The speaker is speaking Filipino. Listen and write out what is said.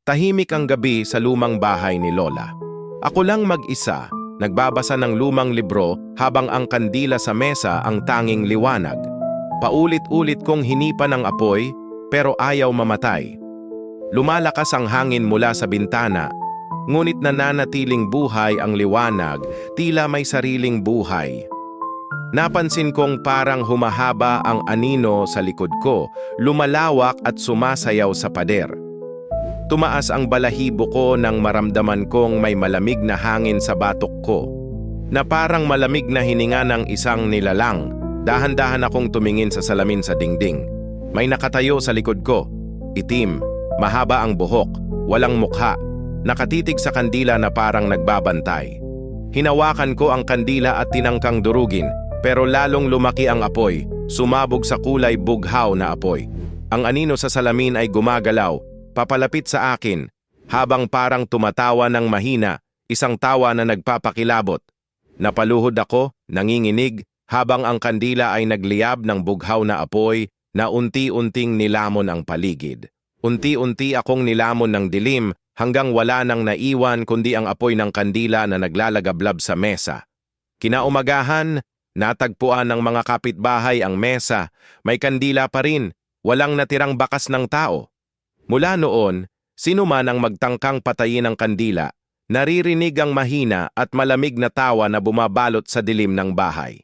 Tahimik ang gabi sa lumang bahay ni Lola. Ako lang mag-isa, nagbabasa ng lumang libro habang ang kandila sa mesa ang tanging liwanag. Paulit-ulit kong hinipan ang apoy pero ayaw mamatay. Lumalakas ang hangin mula sa bintana, ngunit nananatiling buhay ang liwanag, tila may sariling buhay. Napansin kong parang humahaba ang anino sa likod ko, lumalawak at sumasayaw sa pader. Tumaas ang balahibo ko nang maramdaman kong may malamig na hangin sa batok ko, na parang malamig na hininga ng isang nilalang. Dahan-dahan akong tumingin sa salamin sa dingding. May nakatayo sa likod ko, itim, mahaba ang buhok, walang mukha, nakatitig sa kandila na parang nagbabantay. Hinawakan ko ang kandila at tinangkang durugin, pero lalong lumaki ang apoy, sumabog sa kulay bughaw na apoy. Ang anino sa salamin ay gumagalaw, papalapit sa akin, habang parang tumatawa ng mahina, isang tawa na nagpapakilabot. Napaluhod ako, nanginginig, habang ang kandila ay nagliyab ng bughaw na apoy na unti-unting nilamon ang paligid. Unti-unti akong nilamon ng dilim hanggang wala nang naiwan kundi ang apoy ng kandila na naglalagablab sa mesa. Kinaumagahan, natagpuan ng mga kapitbahay ang mesa, may kandila pa rin, walang natirang bakas ng tao. Mula noon, sino man ang magtangkang patayin ang kandila, naririnig ang mahina at malamig na tawa na bumabalot sa dilim ng bahay.